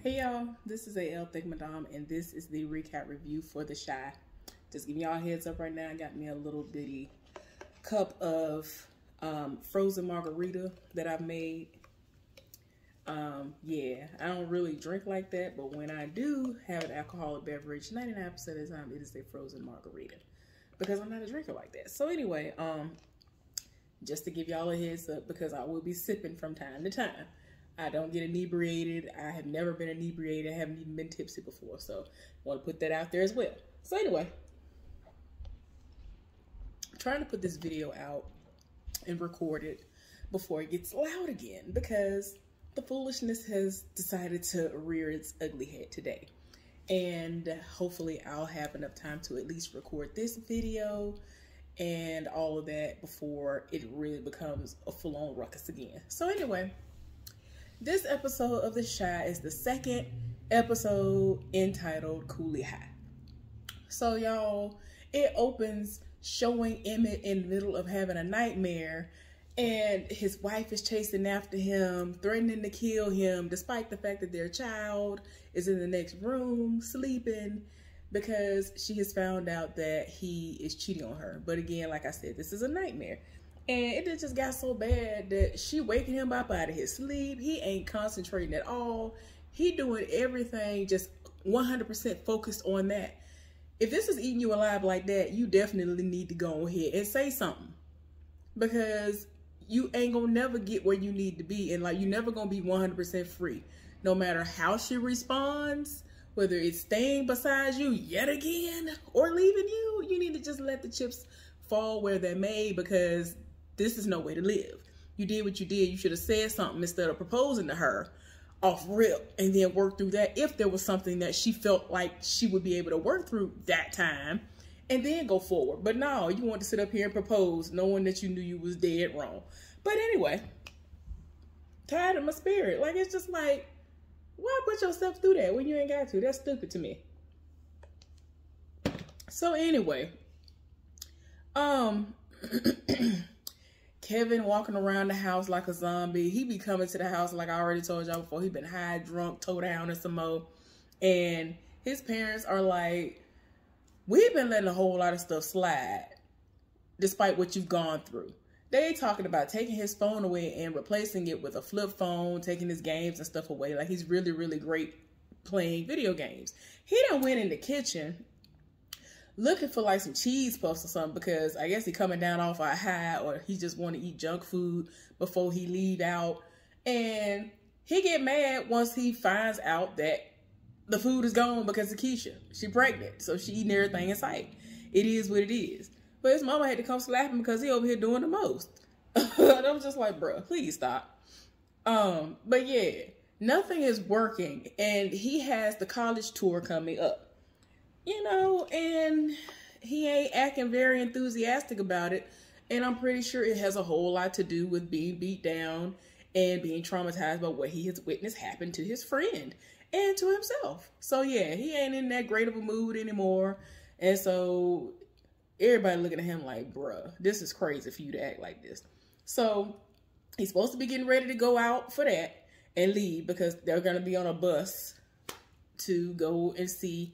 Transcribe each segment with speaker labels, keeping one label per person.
Speaker 1: Hey y'all, this is AL Thick Madame, and this is the recap review for The Chi. Just giving y'all a heads up right now, I got me a little bitty cup of frozen margarita that I've made. Yeah, I don't really drink like that, but when I do have an alcoholic beverage, 99% of the time it is a frozen margarita because I'm not a drinker like that. So anyway, just to give y'all a heads up, because I will be sipping from time to time. I don't get inebriated. I have never been inebriated. I haven't even been tipsy before. So I want to put that out there as well. So anyway, I'm trying to put this video out and record it before it gets loud again, because the foolishness has decided to rear its ugly head today. And hopefully I'll have enough time to at least record this video and all of that before it really becomes a full-on ruckus again. So anyway, this episode of The Chi is the second episode entitled Cooley High. So y'all, it opens showing Emmett in the middle of having a nightmare, and his wife is chasing after him, threatening to kill him, despite the fact that their child is in the next room sleeping, because she has found out that he is cheating on her. But again, like I said, this is a nightmare. And it just got so bad that she waking him up out of his sleep. He ain't concentrating at all. He doing everything just 100% focused on that. If this is eating you alive like that, you definitely need to go ahead and say something. Because you ain't gonna never get where you need to be. And like, you never gonna be 100% free. No matter how she responds, whether it's staying beside you yet again or leaving you, you need to just let the chips fall where they may, because this is no way to live. You did what you did. You should have said something instead of proposing to her off rip and then work through that if there was something that she felt like she would be able to work through that time, and then go forward. But no, you want to sit up here and propose knowing that you knew you was dead wrong. But anyway, tired of my spirit. Like, it's just like, why put yourself through that when you ain't got to? That's stupid to me. So anyway, Kevin walking around the house like a zombie. He be coming to the house, like I already told y'all before. He been high, drunk, toe down, and some more. And his parents are like, we've been letting a whole lot of stuff slide, despite what you've gone through. They talking about taking his phone away and replacing it with a flip phone, taking his games and stuff away. Like, he's really, really great playing video games. He done went in the kitchen looking for like some cheese puffs or something, because I guess he coming down off a high, or he just want to eat junk food before he leave out. And he get mad once he finds out that the food is gone because of Keisha. She pregnant, so she eating everything in sight. It is what it is. But his mama had to come slap him because he over here doing the most. And I'm just like, bruh, please stop. But yeah, nothing is working, and he has the college tour coming up. You know, and he ain't acting very enthusiastic about it. And I'm pretty sure it has a whole lot to do with being beat down and being traumatized by what he has witnessed happen to his friend and to himself. So yeah, he ain't in that great of a mood anymore. And so everybody looking at him like, bruh, this is crazy for you to act like this. So he's supposed to be getting ready to go out for that and leave, because they're going to be on a bus to go and see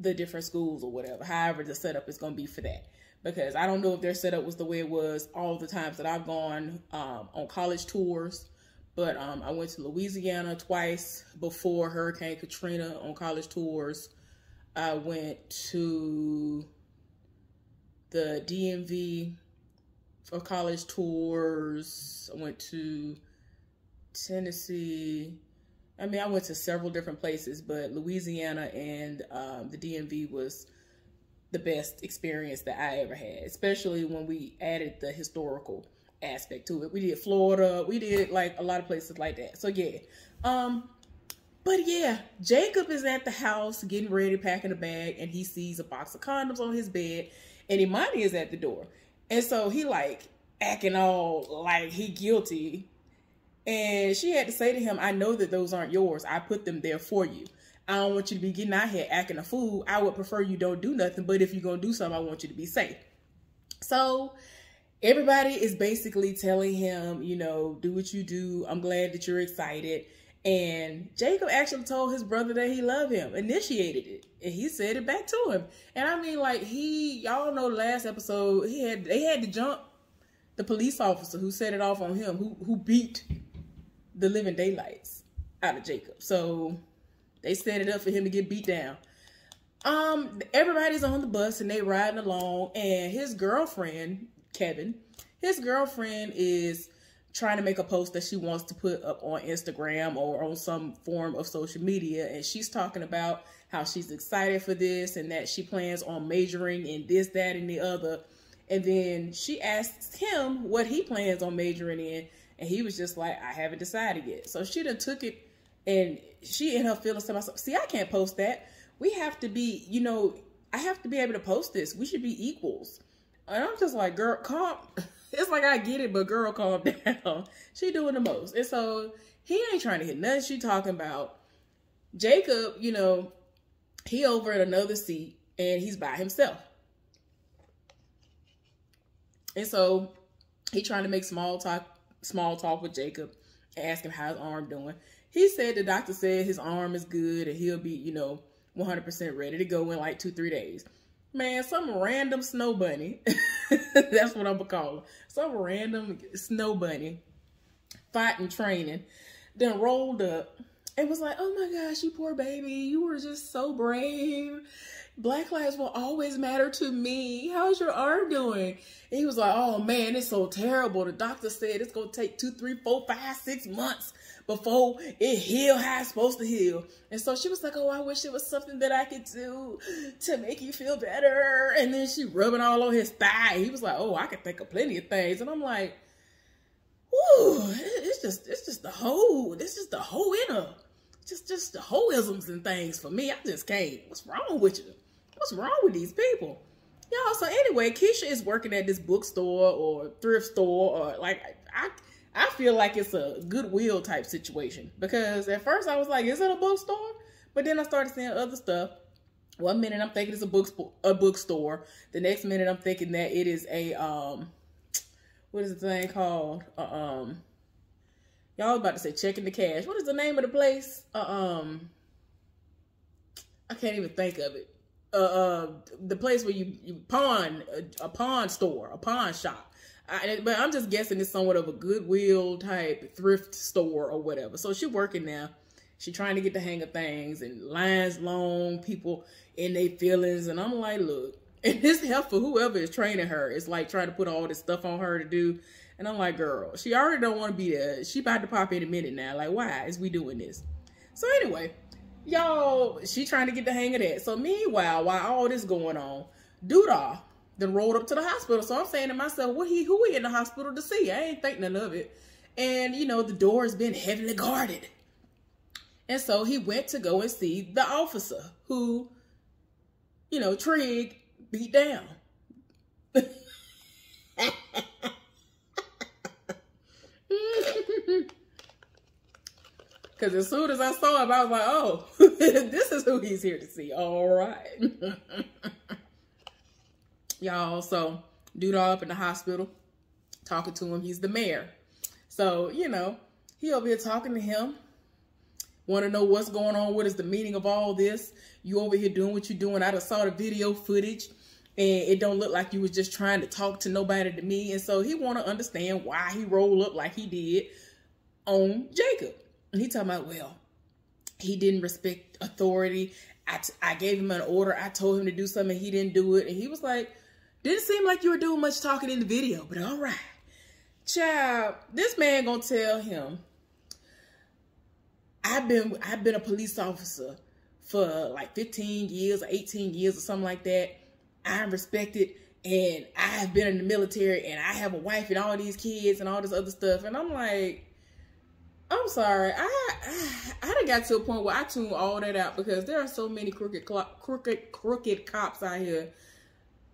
Speaker 1: the different schools or whatever, however the setup is going to be for that. Because I don't know if their setup was the way it was all the times that I've gone on college tours, but I went to Louisiana twice before Hurricane Katrina on college tours. I went to the DMV for college tours. I went to Tennessee. I mean, I went to several different places, but Louisiana and the DMV was the best experience that I ever had, especially when we added the historical aspect to it. We did Florida. We did like a lot of places like that. So yeah. But yeah, Jacob is at the house getting ready, packing a bag, and he sees a box of condoms on his bed, and Imani is at the door. And so he like acting all like he guilty. And she had to say to him, I know that those aren't yours. I put them there for you. I don't want you to be getting out here acting a fool. I would prefer you don't do nothing. But if you're going to do something, I want you to be safe. So everybody is basically telling him, you know, do what you do. I'm glad that you're excited. And Jacob actually told his brother that he loved him, initiated it, and he said it back to him. And I mean, like, y'all know the last episode, they had to jump the police officer who set it off on him, who beat the living daylights out of Jacob. So they set it up for him to get beat down. Everybody's on the bus and they riding along, and his girlfriend, Kevin, his girlfriend is trying to make a post that she wants to put up on Instagram or on some form of social media. And she's talking about how she's excited for this and that she plans on majoring in this, that, and the other. And then she asks him what he plans on majoring in. And he was just like, I haven't decided yet. So she done took it, and she in her feelings to myself, see, I can't post that. We have to be, you know, I have to be able to post this. We should be equals. And I'm just like, girl, calm. It's like, I get it, but girl, calm down. She doing the most. And so he ain't trying to hit nothing she talking about. Jacob, you know, he over at another seat and he's by himself. And so he trying to make small talk with Jacob and ask him how his arm doing. He said the doctor said his arm is good and he'll be, you know, 100% ready to go in like 2-3 days. Man, some random snow bunny, that's what I'm gonna call her. Some random snow bunny, fighting training, then rolled up and was like, oh my gosh, you poor baby, you were just so brave. Black lives will always matter to me. How's your arm doing? And he was like, oh man, it's so terrible. The doctor said it's gonna take 2, 3, 4, 5, 6 months before it heal how it's supposed to heal. And so she was like, oh, I wish it was something that I could do to make you feel better. And then she rubbing all on his thigh. He was like, oh, I can think of plenty of things. And I'm like, whoo, it's just the whole, this is the whole inner, just the whole isms and things for me. I just can't. What's wrong with you? What's wrong with these people? Y'all, so anyway, Keisha is working at this bookstore or thrift store, or like, I feel like it's a Goodwill type situation, because at first I was like, is it a bookstore? But then I started seeing other stuff. One minute I'm thinking it's a bookstore. The next minute I'm thinking that it is a, what is the thing called? Y'all about to say checking the cash. What is the name of the place? I can't even think of it. The place where you pawn, a pawn store, a pawn shop. But I'm just guessing it's somewhat of a Goodwill type thrift store or whatever. So she's working now. She's trying to get the hang of things, and lines long, people in their feelings. And I'm like, look, and this helpful, whoever is training her is like trying to put all this stuff on her to do. And I'm like, girl, she already don't want to be there. She about to pop in a minute now. Like, why is we doing this? So anyway, y'all, she trying to get the hang of that. So meanwhile, while all this going on, Doodah then rolled up to the hospital. So I'm saying to myself, who we in the hospital to see? I ain't think none of it. And, you know, the door has been heavily guarded. And so he went to go and see the officer who, you know, Trigg beat down. Because as soon as I saw him, I was like, oh, this is who he's here to see. All right. Y'all, so Doodah up in the hospital, talking to him. He's the mayor. So, you know, he over here talking to him. Want to know what's going on? What is the meaning of all this? You over here doing what you're doing. I just saw the video footage, and it don't look like you was just trying to talk to nobody to me. And so he want to understand why he rolled up like he did on Jacob. And he talking about, well, he didn't respect authority. I gave him an order. I told him to do something. He didn't do it. And he was like, didn't seem like you were doing much talking in the video, but all right. Child, this man gonna tell him, I've been a police officer for like 15 years or 18 years or something like that. I'm respected, and I've been in the military, and I have a wife and all these kids and all this other stuff. And I'm like, I'm sorry. I done got to a point where I tune all that out, because there are so many crooked cops out here.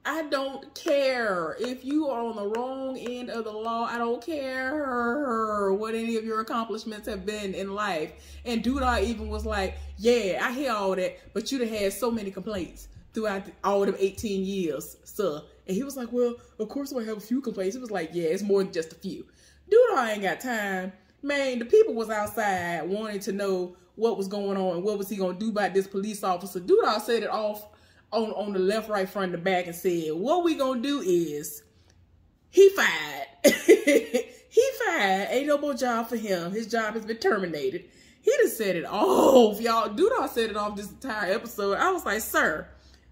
Speaker 1: I don't care if you are on the wrong end of the law. I don't care what any of your accomplishments have been in life. And Doodah even was like, yeah, I hear all that, but you'd have had so many complaints throughout all them 18 years, sir. And he was like, well, of course I have a few complaints. It was like, yeah, it's more than just a few. Doodah ain't got time. Man, the people was outside wanting to know what was going on and what was he going to do about this police officer. Duda said it off on the left, right, front, and the back and said, what we going to do is, he fired. He fired. Ain't no more job for him. His job has been terminated. He just said it off, y'all. Duda said it off this entire episode. I was like, sir,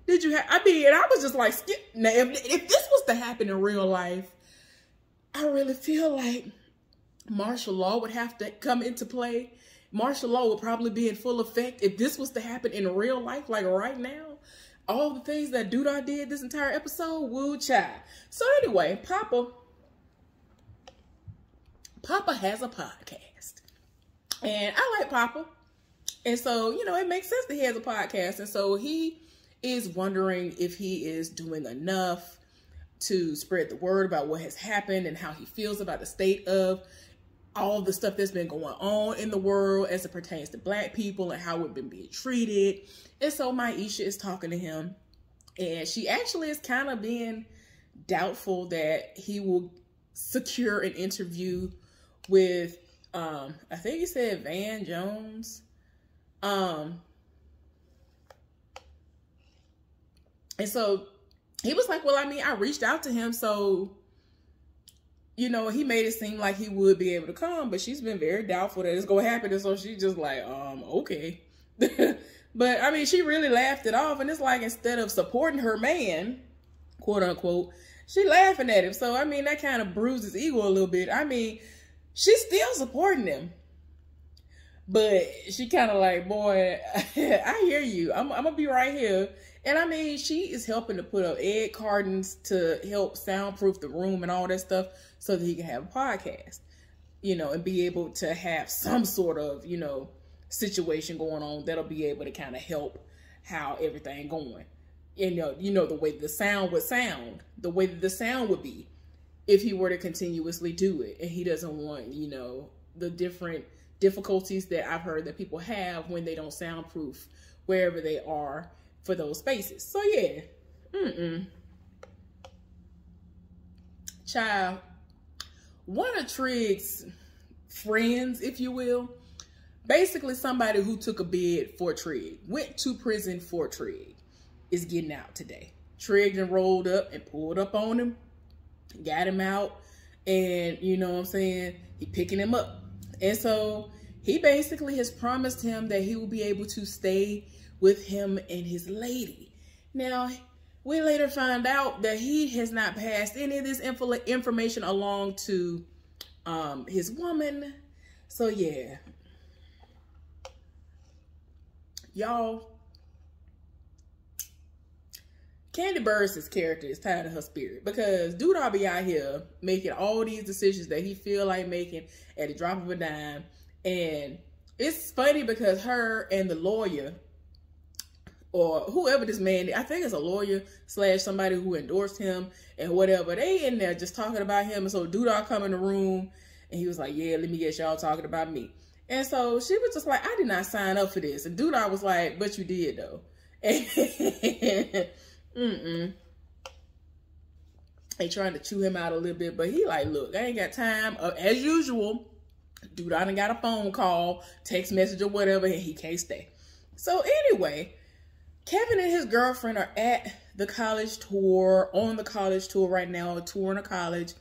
Speaker 1: did you have, I mean, and I was just like, now, if this was to happen in real life, I really feel like martial law would have to come into play. Martial law would probably be in full effect if this was to happen in real life, like right now. All the things that Duda did this entire episode, woo child. So anyway, Papa has a podcast. And I like Papa. And so, you know, it makes sense that he has a podcast. And so he is wondering if he is doing enough to spread the word about what has happened and how he feels about the state of all the stuff that's been going on in the world as it pertains to Black people and how we've been being treated. And so Maisha is talking to him, and she actually is kind of being doubtful that he will secure an interview with, I think he said Van Jones. And so he was like, well, I mean, I reached out to him, so, you know, he made it seem like he would be able to come, but she's been very doubtful that it's going to happen. And so she's just like, okay. But I mean, she really laughed it off. And it's like, instead of supporting her man, quote unquote, she laughing at him. So, I mean, that kind of bruises his ego a little bit. I mean, she's still supporting him. But she kind of like, boy, I hear you. I'm going to be right here. And I mean, she is helping to put up egg cartons to help soundproof the room and all that stuff so that he can have a podcast, you know, and be able to have some sort of, you know, situation going on that'll be able to kind of help how everything going. And, you know, the way the sound would sound, the way that the sound would be if he were to continuously do it. And he doesn't want, you know, the different difficulties that I've heard that people have when they don't soundproof wherever they are for those spaces. So yeah, child, one of Trigg's friends, if you will, basically somebody who took a bid for Trigg, went to prison for Trigg, is getting out today. Trigg then rolled up and pulled up on him, got him out, and you know what I'm saying, he picking him up. And so he basically has promised him that he will be able to stay with him and his lady. Now, we later find out that he has not passed any of this information along to his woman. So yeah, y'all, Candy Burris' character is tired of her spirit, because Duda be out here making all these decisions that he feel like making at the drop of a dime. And it's funny because her and the lawyer, or whoever this man, I think it's a lawyer / somebody who endorsed him and whatever, they in there just talking about him. And so Duda come in the room and he was like, yeah, let me get y'all talking about me. And so she was just like, I did not sign up for this. And Duda was like, but you did though. And they trying to chew him out a little bit, but he like, look, I ain't got time. As usual, Duda done got a phone call, text message or whatever, and he can't stay. So anyway, Kevin and his girlfriend are at the college tour, on the college tour right now, touring a college.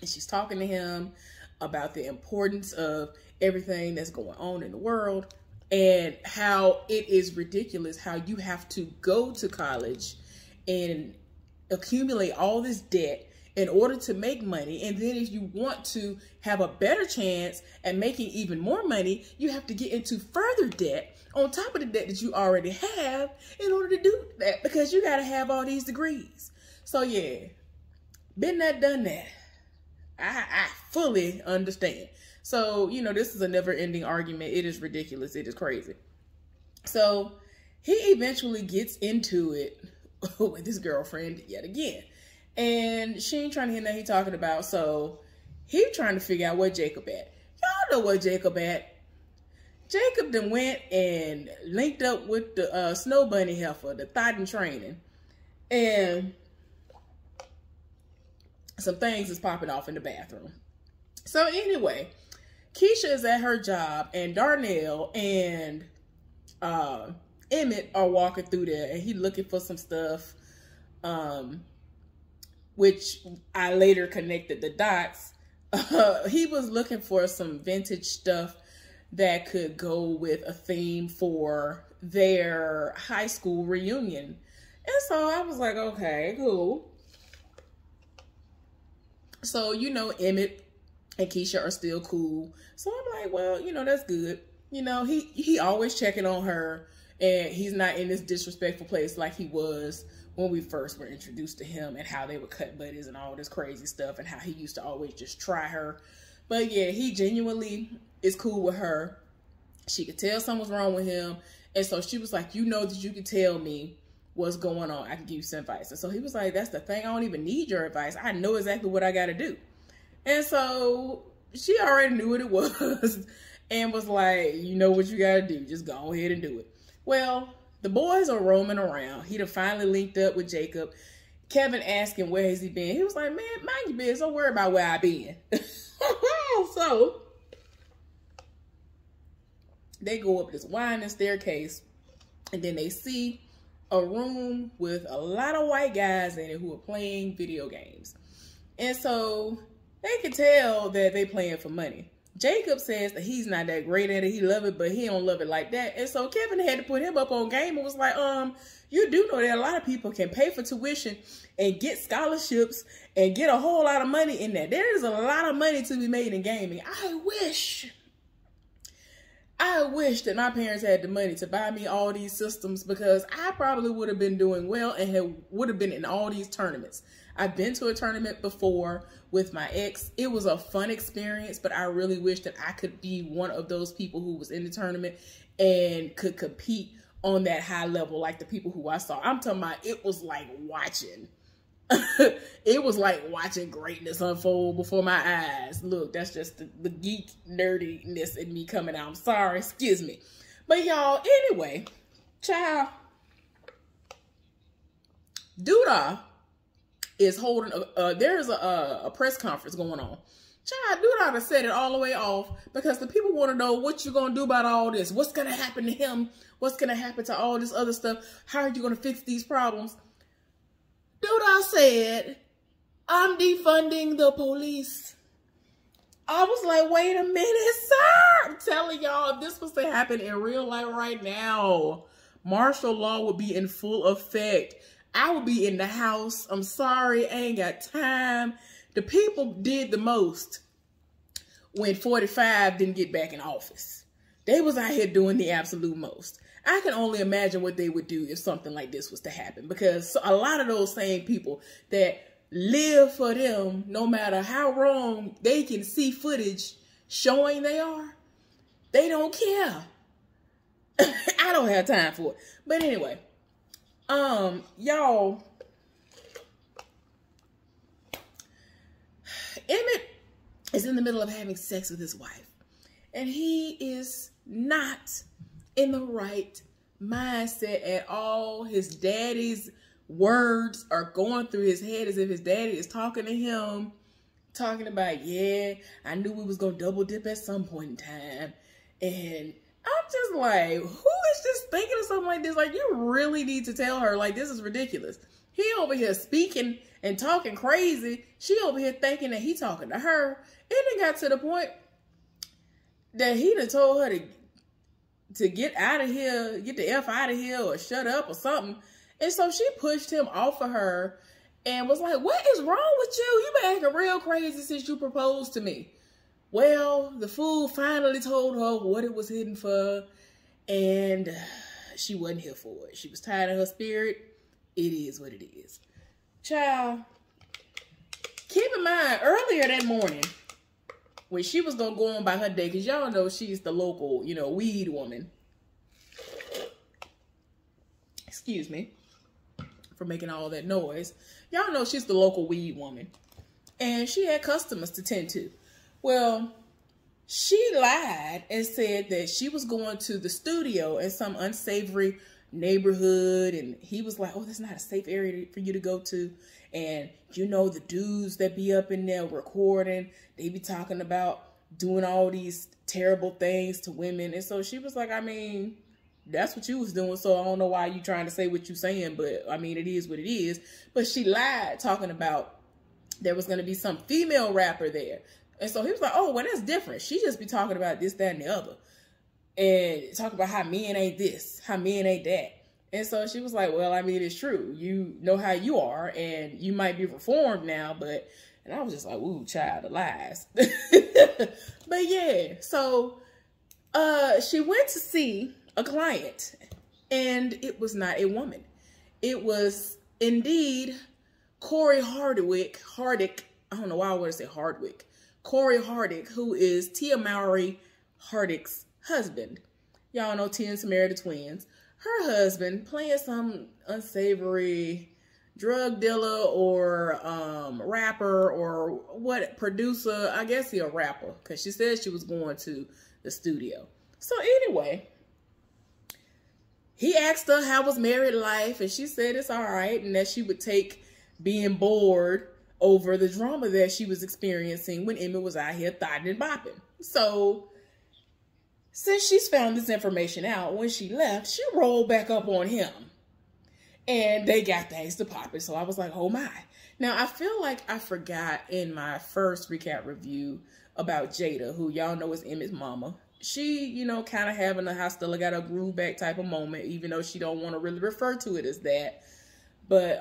Speaker 1: And she's talking to him about the importance of everything that's going on in the world and how it is ridiculous how you have to go to college and accumulate all this debt in order to make money. And then if you want to have a better chance at making even more money, you have to get into further debt on top of the debt that you already have in order to do that, because you got to have all these degrees. So yeah, been there, done that. I fully understand. So, you know, this is a never ending argument. It is ridiculous. It is crazy. So he eventually gets into it with his girlfriend yet again. And she ain't trying to hear nothing he talking about. So he trying to figure out where Jacob at. Y'all know where Jacob at. Jacob then went and linked up with the Snow Bunny heifer, the thought in training. And some things is popping off in the bathroom. So anyway, Keisha is at her job, and Darnell and Emmett are walking through there, and he looking for some stuff, which I later connected the dots. He was looking for some vintage stuff that could go with a theme for their high school reunion. And so I was like, okay, cool. So, you know, Emmett and Keisha are still cool. So I'm like, well, you know, that's good. You know, he always checking on her, and he's not in this disrespectful place like he was when we first were introduced to him, and how they would cut buddies and all this crazy stuff, and how he used to always just try her. But yeah, he genuinely is cool with her. She could tell something was wrong with him. And so she was like, you know that you can tell me what's going on. I can give you some advice. And so he was like, that's the thing. I don't even need your advice. I know exactly what I got to do. And so she already knew what it was and was like, you know what you got to do. Just go ahead and do it. Well, the boys are roaming around. He done finally linked up with Jacob. Kevin asked him, where has he been? He was like, man, mind your business. Don't worry about where I been. So they go up this winding staircase, and then they see a room with a lot of white guys in it who are playing video games. And so they can tell that they playing for money. Jacob says that he's not that great at it. He love it, but he don't love it like that. And so Kevin had to put him up on game and was like, you do know that a lot of people can pay for tuition and get scholarships and get a whole lot of money in that. There is a lot of money to be made in gaming. I wish that my parents had the money to buy me all these systems, because I probably would have been doing well and would have been in all these tournaments. I've been to a tournament before with my ex. It was a fun experience, but I really wish that I could be one of those people who was in the tournament and could compete on that high level like the people who I saw. I'm talking about, it was like watching. It was like watching greatness unfold before my eyes. Look, that's just the geek nerdiness in me coming out. I'm sorry, excuse me. But y'all, anyway, child, Duda is holding there's a press conference going on. Child, Duda has set it all the way off because the people want to know what you're going to do about all this. What's going to happen to him? What's going to happen to all this other stuff? How are you going to fix these problems? Duda said, I'm defunding the police. I was like, wait a minute, sir. I'm telling y'all, if this was to happen in real life right now, martial law would be in full effect. I would be in the house. I'm sorry, I ain't got time. The people did the most when 45 didn't get back in office. They was out here doing the absolute most. I can only imagine what they would do if something like this was to happen, because a lot of those same people that live for them, no matter how wrong they can see footage showing they are, they don't care. I don't have time for it. But anyway, y'all, Emmett is in the middle of having sex with his wife, and he is not in the right mindset at all. His daddy's words are going through his head as if his daddy is talking to him, talking about, yeah, I knew we was going to double dip at some point in time. And I'm just like, who is just thinking of something like this? Like, you really need to tell her, like, this is ridiculous. He over here speaking and talking crazy. She over here thinking that he talking to her. It done got to the point that he done told her to get out of here, get the F out of here, or shut up or something. And so she pushed him off of her and was like, what is wrong with you? You been acting real crazy since you proposed to me. Well, the fool finally told her what it was hidden for, and she wasn't here for it. She was tired of her spirit. It is what it is. Child, keep in mind, earlier that morning, when she was going to go on by her day, because y'all know she's the local, you know, weed woman. Excuse me for making all that noise. Y'all know she's the local weed woman. And she had customers to tend to. Well, she lied and said that she was going to the studio in some unsavory neighborhood. And he was like, oh, that's not a safe area for you to go to. And you know, the dudes that be up in there recording, they be talking about doing all these terrible things to women. And so she was like, I mean, that's what you was doing. So I don't know why you trying to say what you saying, but I mean, it is what it is. But she lied talking about there was going to be some female rapper there. And so he was like, oh, well, that's different. She just be talking about this, that, and the other. And talk about how men ain't this, how men ain't that. And so she was like, well, I mean, it's true. You know how you are, and you might be reformed now, but, and I was just like, ooh, child of lies. But yeah, so she went to see a client, and it was not a woman. It was indeed Corey Hardwick, I don't know why I want to say Hardwick. Corey Hardwick, who is Tia Mowry Hardwick's husband. Y'all know Tia and Samara the twins. Her husband playing some unsavory drug dealer or rapper or what, producer. I guess he a rapper, because she said she was going to the studio. So anyway, he asked her how was married life, and she said it's all right, and that she would take being bored over the drama that she was experiencing when Emmett was out here thotting and bopping. So since she's found this information out, when she left, she rolled back up on him. And they got things to popping. So I was like, oh my. Now, I feel like I forgot in my first recap review about Jada, who y'all know is Emmett's mama. She, you know, kind of having a hostile, got a groove back type of moment, even though she don't want to really refer to it as that. But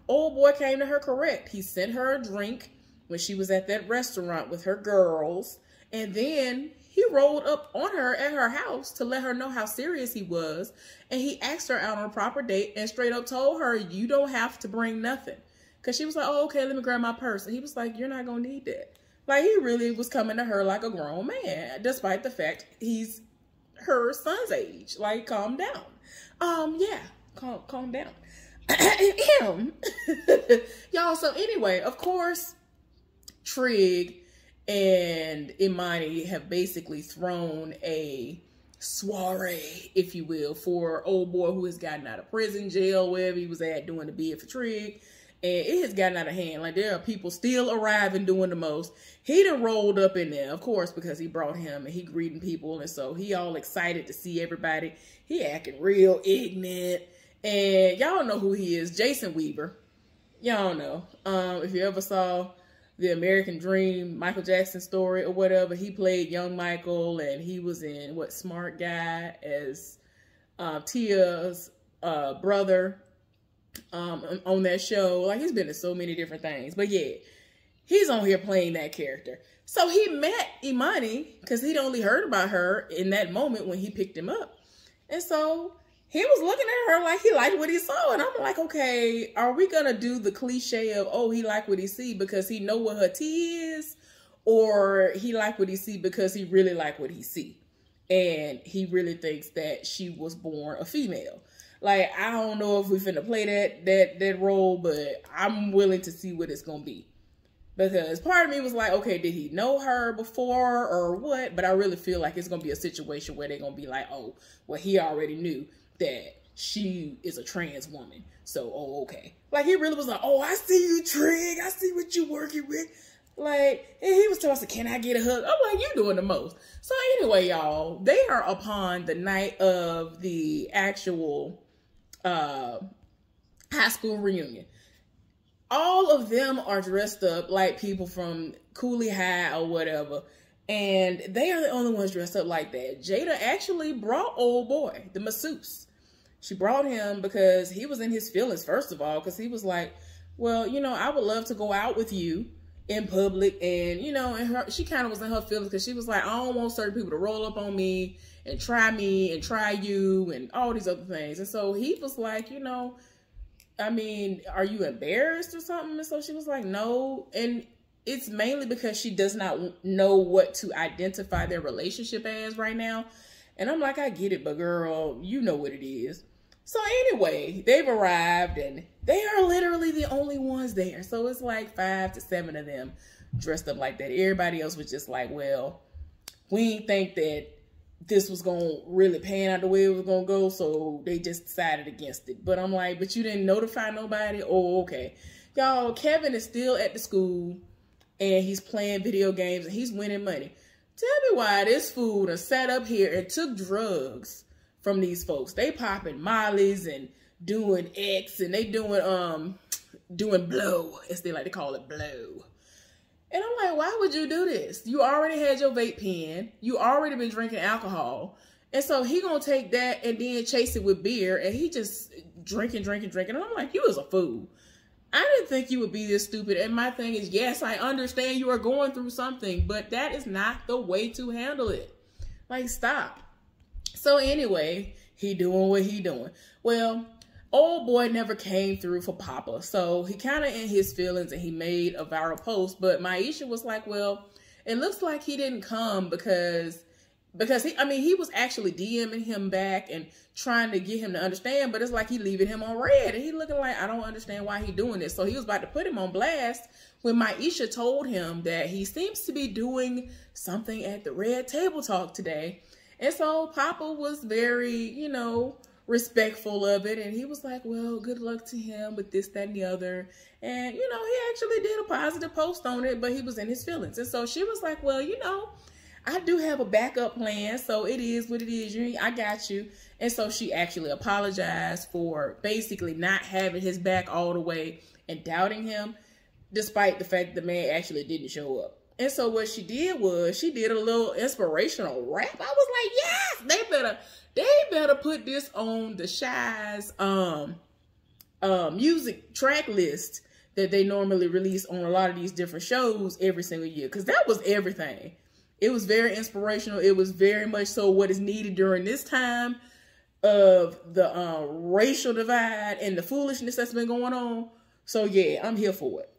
Speaker 1: old boy came to her correct. He sent her a drink when she was at that restaurant with her girls. And then he rolled up on her at her house to let her know how serious he was. And he asked her out on a proper date and straight up told her, you don't have to bring nothing. Because she was like, oh, okay, let me grab my purse. And he was like, you're not going to need that. Like, he really was coming to her like a grown man, despite the fact he's her son's age. Like, calm down. Yeah, calm down. Y'all, so anyway, of course, Trig and Imani have basically thrown a soiree, if you will, for old boy who has gotten out of prison, jail, wherever he was at doing the bid for Trig. And it has gotten out of hand. Like, there are people still arriving doing the most. He done rolled up in there, of course, because he brought him and he greeting people. And so he all excited to see everybody. He acting real ignorant. And y'all know who he is, Jason Weaver. Y'all know. If you ever saw the American Dream Michael Jackson story or whatever, he played young Michael, and he was in what, Smart Guy as Tia's brother on that show. Like, he's been in so many different things. But yeah, he's on here playing that character. So he met Imani because he'd only heard about her in that moment when he picked him up. And so he was looking at her like he liked what he saw. And I'm like, okay, are we going to do the cliche of, oh, he liked what he see because he know what her tea is? Or he liked what he see because he really liked what he see? And he really thinks that she was born a female. Like, I don't know if we finna play that role, but I'm willing to see what it's going to be. Because part of me was like, okay, did he know her before or what? But I really feel like it's going to be a situation where they're going to be like, oh, well, he already knew that she is a trans woman. So, oh, okay. Like, he really was like, oh, I see you, Trig. I see what you working with. Like, and he was telling us, can I get a hug? I'm like, you doing the most. So anyway, y'all, they are upon the night of the actual high school reunion. All of them are dressed up like people from Cooley High or whatever. And they are the only ones dressed up like that. Jada actually brought old boy, the masseuse. She brought him because he was in his feelings, first of all, because he was like, well, you know, I would love to go out with you in public. And, you know, and she kind of was in her feelings because she was like, I don't want certain people to roll up on me and try you and all these other things. And so he was like, you know, I mean, are you embarrassed or something? And so she was like, no. And it's mainly because she does not know what to identify their relationship as right now. And I'm like, I get it, but girl, you know what it is. So anyway, they've arrived and they are literally the only ones there. So it's like 5 to 7 of them dressed up like that. Everybody else was just like, well, we didn't think that this was going to really pan out the way it was going to go. So they just decided against it. But I'm like, but you didn't notify nobody? Oh, okay. Y'all, Kevin is still at the school and he's playing video games and he's winning money. Tell me why this fool done sat up here and took drugs from these folks. They popping mollies and doing X, and they doing blow, as they like to call it, blow. And I'm like, why would you do this? You already had your vape pen. You already been drinking alcohol. And so he gonna take that and then chase it with beer, and he just drinking. And I'm like, you was a fool. I didn't think you would be this stupid. And my thing is, yes, I understand you are going through something, but that is not the way to handle it. Like, stop. So anyway, he doing what he doing. Well, old boy never came through for Papa. So he kind of in his feelings, and he made a viral post. But Maisha was like, well, it looks like he didn't come because he was actually DMing him back and trying to get him to understand, but it's like he leaving him on red, and he looking like, I don't understand why he doing this. So he was about to put him on blast when Maisha told him that he seems to be doing something at the Red Table Talk today. And so Papa was very, respectful of it, and he was like, well, good luck to him with this, that, and the other. And, he actually did a positive post on it, but he was in his feelings. And so she was like, well, I do have a backup plan, so it is what it is. I got you. And so she actually apologized for basically not having his back all the way and doubting him, despite the fact the man actually didn't show up. And so what she did was she did a little inspirational rap. I was like, yes, they better put this on the Shy's music track list that they normally release on a lot of these different shows every single year, because that was everything. It was very inspirational. It was very much so what is needed during this time of the racial divide and the foolishness that's been going on. So yeah, I'm here for it.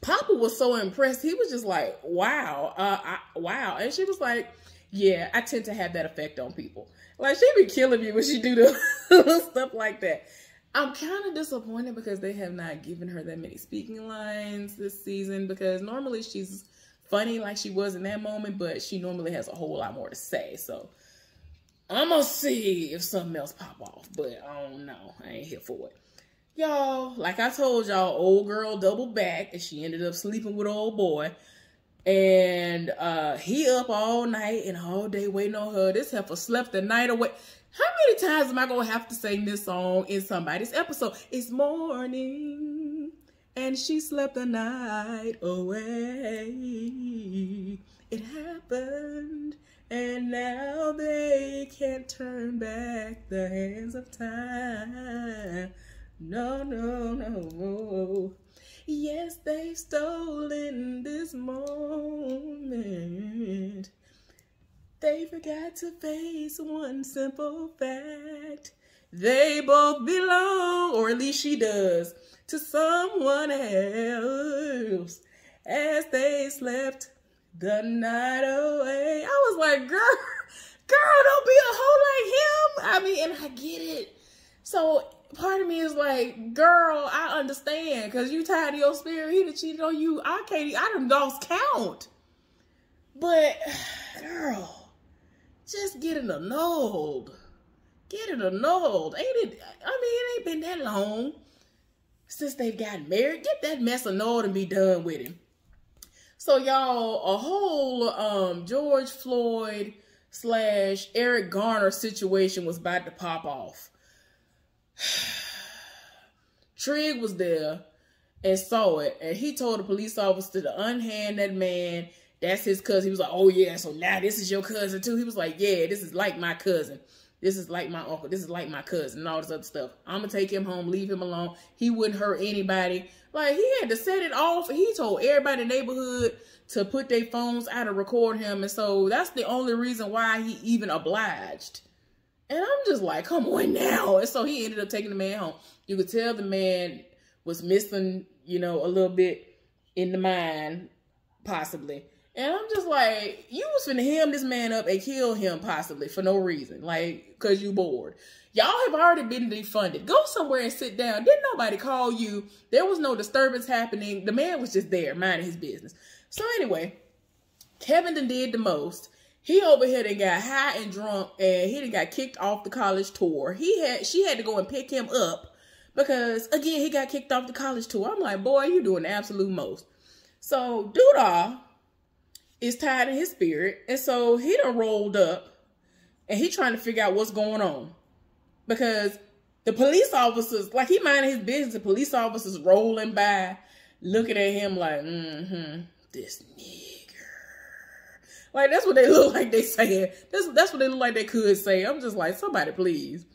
Speaker 1: Papa was so impressed. He was just like, wow, wow. And she was like, yeah, I tend to have that effect on people. Like, she be killing me when she do the stuff like that. I'm kind of disappointed because they have not given her that many speaking lines this season, because normally she's funny like she was in that moment, but she normally has a whole lot more to say. So I'm gonna see if something else pop off, but I don't know. I ain't here for it. Y'all, like I told y'all, old girl doubled back and she ended up sleeping with old boy. And he up all night and all day waiting on her. This heifer slept the night away. How many times am I gonna have to sing this song in somebody's episode? It's morning and she slept the night away. It happened, and now they can't turn back the hands of time. No, no, no. Yes, they've stolen this moment. They forgot to face one simple fact. They both belong, or at least she does, to someone else as they slept the night away. I was like, girl, don't be a hoe like him. I mean, and I get it. So part of me is like, girl, I understand, because you tired of your spirit. He done cheated on you. I done lost count. But, girl, just get it annulled. Get it annulled. It ain't been that long since they've gotten married. Get that mess annulled and be done with him. So, y'all, a whole George Floyd / Eric Garner situation was about to pop off. Trig was there and saw it, and he told the police officer to unhand that man. That's his cousin. He was like, oh yeah, so now this is your cousin too. He was like, yeah, this is like my cousin. This is like my uncle. This is like my cousin and all this other stuff. I'm going to take him home, leave him alone. He wouldn't hurt anybody. Like, he had to set it off. He told everybody in the neighborhood to put their phones out and record him. And so that's the only reason why he even obliged. And I'm just like, come on now. And so he ended up taking the man home. You could tell the man was missing, a little bit in the mind, possibly. And I'm just like, you was finna hem this man up and kill him possibly for no reason. Like, because you bored. Y'all have already been defunded. Go somewhere and sit down. Didn't nobody call you. There was no disturbance happening. The man was just there, minding his business. So anyway, Kevin done did the most. He over here done got high and drunk, and he done got kicked off the college tour. She had to go and pick him up because, again, he got kicked off the college tour. I'm like, boy, you doing the absolute most. So, Doodah is tied in his spirit. And so he done rolled up and he trying to figure out what's going on. Because the police officers, like he minding his business, the police officers rolling by, looking at him like, this nigger. Like, that's what they look like they saying. That's what they look like they could say. I'm just like, somebody please.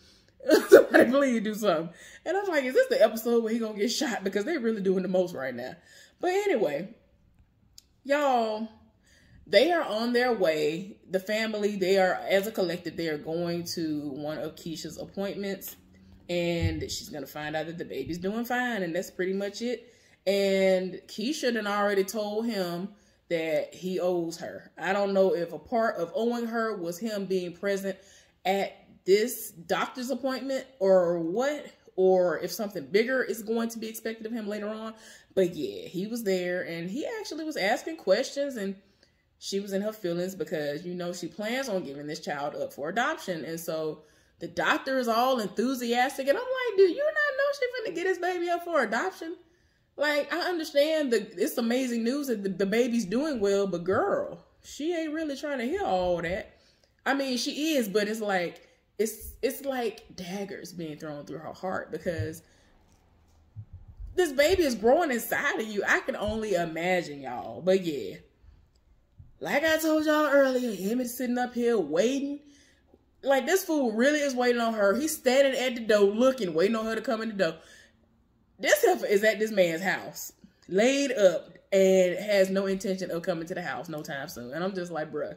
Speaker 1: Somebody please do something. And I'm like, is this the episode where he gonna get shot? Because they really doing the most right now. But anyway, y'all, they are on their way. The family, they are, as a collective, they are going to one of Keisha's appointments. And she's going to find out that the baby's doing fine. And that's pretty much it. And Keisha done already told him that he owes her. I don't know if a part of owing her was him being present at this doctor's appointment or what, or if something bigger is going to be expected of him later on. But yeah, he was there and he actually was asking questions, and she was in her feelings because, you know, she plans on giving this child up for adoption. And so the doctor is all enthusiastic, and I'm like, do you not know she's finna get this baby up for adoption? Like, I understand it's amazing news that the baby's doing well, but girl, she ain't really trying to hear all that. I mean, she is, but it's like, it's like daggers being thrown through her heart because this baby is growing inside of you. I can only imagine, y'all. But yeah, like I told y'all earlier, him is sitting up here waiting. Like, this fool really is waiting on her. He's standing at the door looking, waiting on her to come in the door. This heifer is at this man's house, laid up, and has no intention of coming to the house no time soon. And I'm just like, bruh.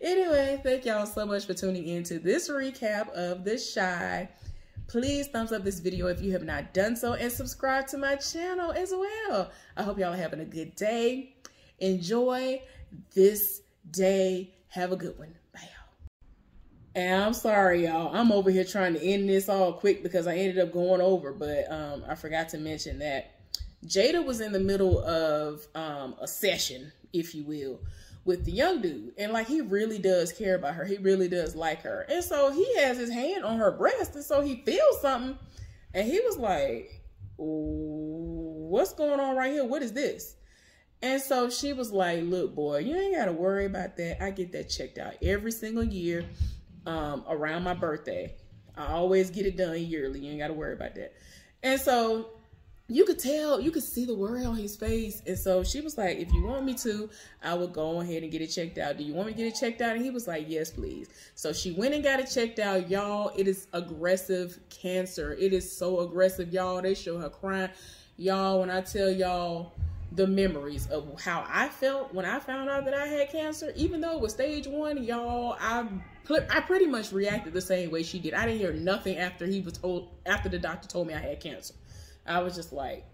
Speaker 1: Anyway, thank y'all so much for tuning in to this recap of The Chi. Please thumbs up this video if you have not done so, and subscribe to my channel as well. I hope y'all are having a good day. Enjoy this day. Have a good one. Bye, y'all. And I'm sorry, y'all. I'm over here trying to end this all quick because I ended up going over, but I forgot to mention that Jada was in the middle of a session, if you will, with the young dude. And like, he really does care about her. He really does like her. And so he has his hand on her breast, and so he feels something. And he was like, what's going on right here? What is this? And so she was like, look, boy, you ain't got to worry about that. I get that checked out every single year around my birthday. I always get it done yearly. You ain't got to worry about that. And so you could tell, you could see the worry on his face. And so she was like, if you want me to, I will go ahead and get it checked out. Do you want me to get it checked out? And he was like, yes, please. So she went and got it checked out. Y'all, it is aggressive cancer. It is so aggressive, y'all. They show her crying. Y'all, when I tell y'all the memories of how I felt when I found out that I had cancer, even though it was stage 1, y'all, I pretty much reacted the same way she did. I didn't hear nothing after the doctor told me I had cancer. I was just like,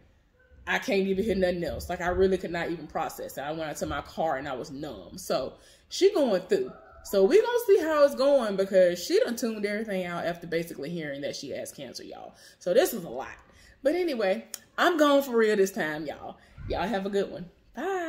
Speaker 1: I can't even hear nothing else. Like, I really could not even process it. I went out to my car and I was numb. So she going through. So we gonna see how it's going because she done tuned everything out after basically hearing that she has cancer, y'all. So this is a lot. But anyway, I'm going for real this time, y'all. Y'all have a good one. Bye.